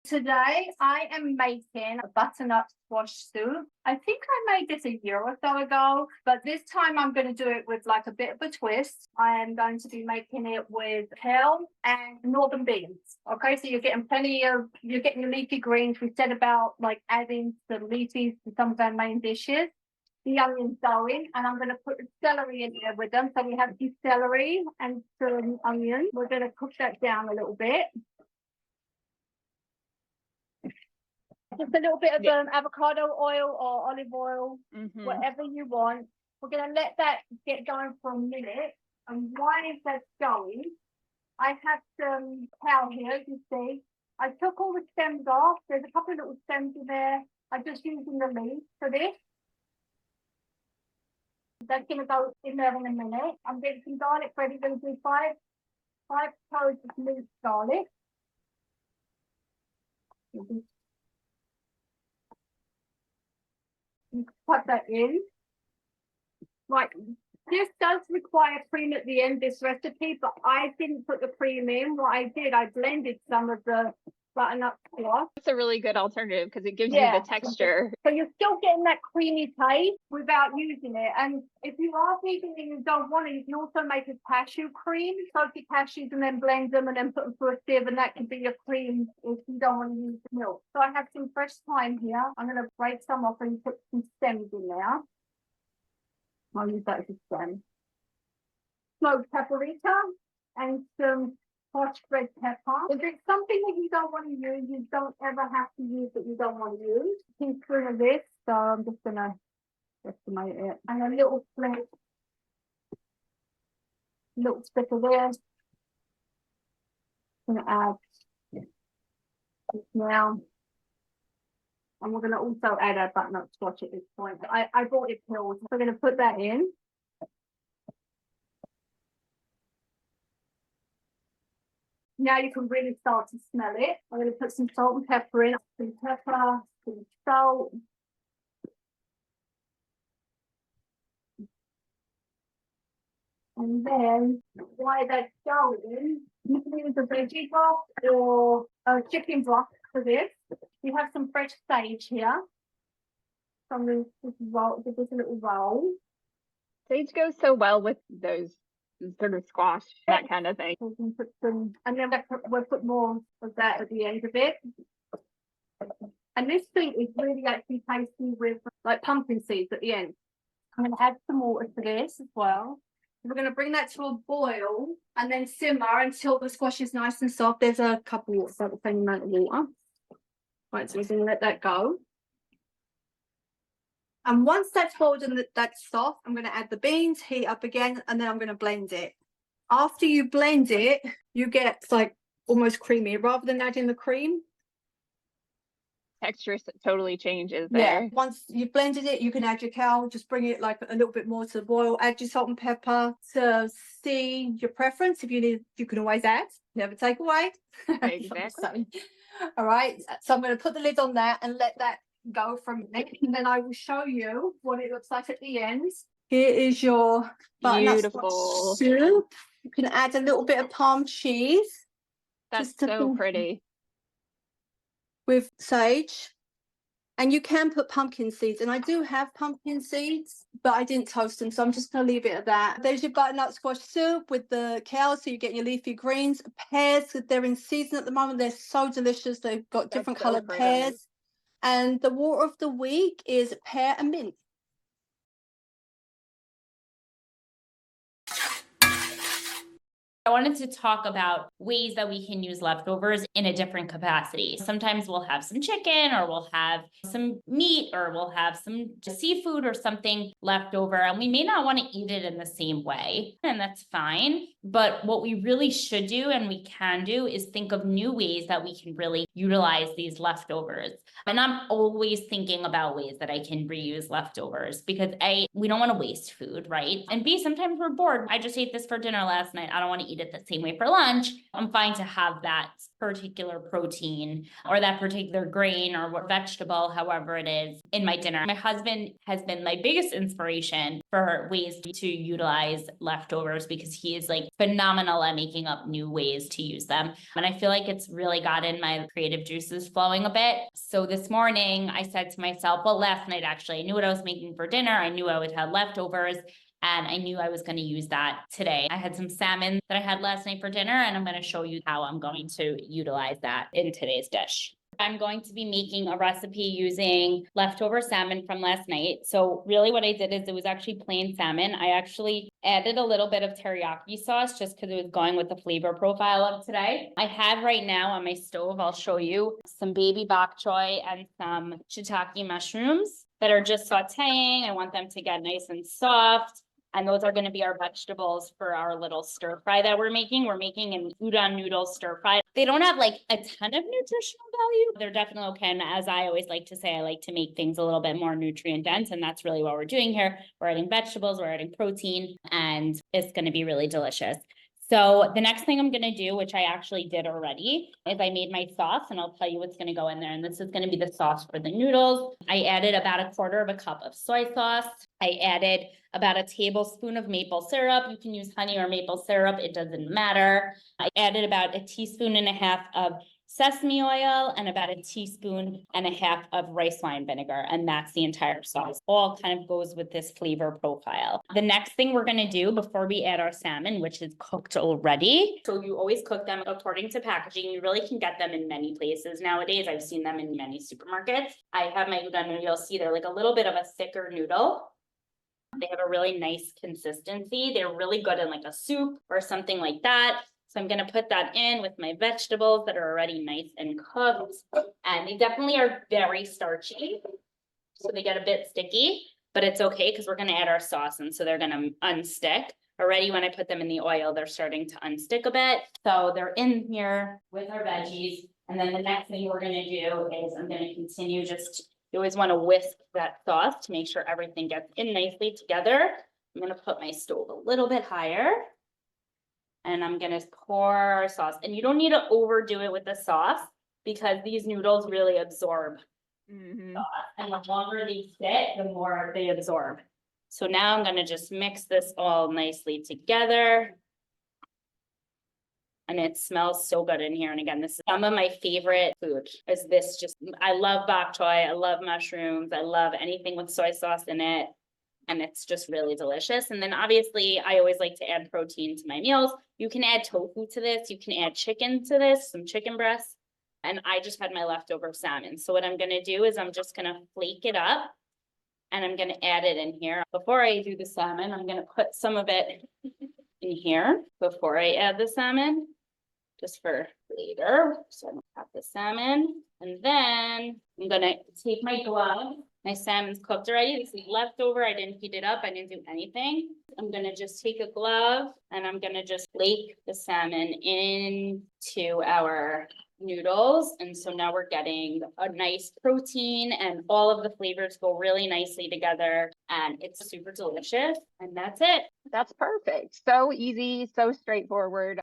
Today I am making a butternut squash soup. I think I made this a year or so ago, but this time I'm going to do it with like a bit of a twist. I am going to be making it with kale and northern beans. Okay, so you're getting you're getting your leafy greens. We said about like adding some leafies to some of our main dishes. The onions going, and I'm going to put the celery in there with them. So we have the celery and some onions. We're going to cook that down a little bit. Just a little bit of avocado oil or olive oil, whatever you want. We're going to let that get going for a minute. And while that's going, I have some kale here, you see. I took all the stems off. There's a couple of little stems in there. I'm just using the leaves for this. That's going to go in there in a minute. I'm getting some garlic ready. I'm going to do five cloves of minced garlic. Put that in. Right, this does require cream at the end, this recipe, but I didn't put the cream in. What I did, I blended some of the butternut squash. It's a really good alternative because it gives you the texture. So you're still getting that creamy taste without using it. And if you are vegan and you don't want it, you can also make a cashew cream. Soak your cashews and then blend them and then put them through a sieve, and that can be your cream if you don't want to use the milk. So I have some fresh thyme here. I'm going to break some off and put some stems in there. I'll use that as a stem. Smoked paprika and some crushed red pepper. If it's something that you don't want to use, you don't ever have to use that you don't want to use. A teaspoon of this, so I'm just going to estimate it. And a little split of this. I'm going to add this now. And we're going to also add our butternut squash at this point. I bought it peeled, so we're going to put that in. Now you can really start to smell it. I'm going to put some salt and pepper in, some pepper, some salt. And then while that's going, you can use a veggie broth or a chicken broth for this. We have some fresh sage here from this little roll. Sage goes so well with those sort of squash, that kind of thing. We can put some, and then we'll put more of that at the end of it. And this thing is really actually tasty with like pumpkin seeds at the end. I'm going to add some water to this as well. We're going to bring that to a boil and then simmer until the squash is nice and soft. There's a couple about the same amount of water. Right, so we're going to let that go. And once that's boiled and that's soft, I'm going to add the beans, heat up again, and then I'm going to blend it. After you blend it, you get like almost creamy. Rather than adding the cream, texture totally changes there. Yeah. Once you've blended it, you can add your kale, just bring it like a little bit more to the boil, add your salt and pepper to see your preference. If you need, you can always add, never take away. Exactly. All right, so I'm going to put the lid on that and let that go for a minute, and then I will show you what it looks like at the end. Here is your beautiful soup. You can add a little bit of palm cheese. That's so pretty. With sage. And you can put pumpkin seeds, and I do have pumpkin seeds, but I didn't toast them, so I'm just going to leave it at that. There's your butternut squash soup with the kale, so you get your leafy greens. Pears, they're in season at the moment. They're so delicious. They've got different coloured pears. And the water of the week is pear and mint. I wanted to talk about ways that we can use leftovers in a different capacity. Sometimes we'll have some chicken, or we'll have some meat, or we'll have some seafood or something left over, and we may not want to eat it in the same way, and that's fine. But what we really should do, and we can do, is think of new ways that we can really utilize these leftovers. And I'm always thinking about ways that I can reuse leftovers, because A, we don't want to waste food, right? And B, sometimes we're bored. I just ate this for dinner last night. I don't want to eat it the same way for lunch. I'm fine to have that particular protein or that particular grain or vegetable, however it is, in my dinner. My husband has been my biggest inspiration for ways to utilize leftovers, because he is like phenomenal at making up new ways to use them. And I feel like it's really gotten my creative juices flowing a bit. So this morning I said to myself, well, last night actually, I knew what I was making for dinner. I knew I would have leftovers. And I knew I was going to use that today. I had some salmon that I had last night for dinner, and I'm going to show you how I'm going to utilize that in today's dish. I'm going to be making a recipe using leftover salmon from last night. So really what I did is it was actually plain salmon. I actually added a little bit of teriyaki sauce just because it was going with the flavor profile of today. I have right now on my stove, I'll show you some baby bok choy and some shiitake mushrooms that are just sauteing. I want them to get nice and soft. And those are going to be our vegetables for our little stir fry that we're making. We're making an udon noodle stir fry. They don't have like a ton of nutritional value. They're definitely okay. And as I always like to say, I like to make things a little bit more nutrient dense. And that's really what we're doing here. We're adding vegetables, we're adding protein, and it's going to be really delicious. So the next thing I'm going to do, which I actually did already, is I made my sauce, and I'll tell you what's going to go in there. And this is going to be the sauce for the noodles. I added about 1/4 cup of soy sauce. I added about 1 tablespoon of maple syrup. You can use honey or maple syrup. It doesn't matter. I added about 1.5 teaspoons of sesame oil and about 1.5 teaspoons of rice wine vinegar. And that's the entire sauce. All kind of goes with this flavor profile. The next thing we're going to do before we add our salmon, which is cooked already. So you always cook them according to packaging. You really can get them in many places nowadays. I've seen them in many supermarkets. I have my udon noodle. You'll see they're like a little bit of a thicker noodle. They have a really nice consistency. They're really good in like a soup or something like that. So I'm going to put that in with my vegetables that are already nice and cooked. And they definitely are very starchy. So they get a bit sticky, but it's okay because we're going to add our sauce. And so they're going to unstick. Already when I put them in the oil, they're starting to unstick a bit. So they're in here with our veggies. And then the next thing we're going to do is I'm going to continue you always want to whisk that sauce to make sure everything gets in nicely together. I'm going to put my stove a little bit higher. And I'm going to pour our sauce. And you don't need to overdo it with the sauce because these noodles really absorb sauce. And the longer they sit, the more they absorb. So now I'm going to just mix this all nicely together. And it smells so good in here. And again, this is some of my favorite food is this I love bok choy. I love mushrooms. I love anything with soy sauce in it. And it's just really delicious. And then obviously I always like to add protein to my meals. You can add tofu to this. You can add chicken to this, some chicken breasts. And I just had my leftover salmon. So what I'm going to do is I'm just going to flake it up and I'm going to add it in here. Before I do the salmon, I'm going to put some of it in here before I add the salmon, just for later. So I'm going to have the salmon and then I'm going to take my glove. My salmon's cooked already. This is leftover. I didn't heat it up. I didn't do anything. I'm going to just take a glove and I'm going to just flake the salmon into our noodles. And so now we're getting a nice protein and all of the flavors go really nicely together and it's super delicious. And that's it. That's perfect. So easy, so straightforward.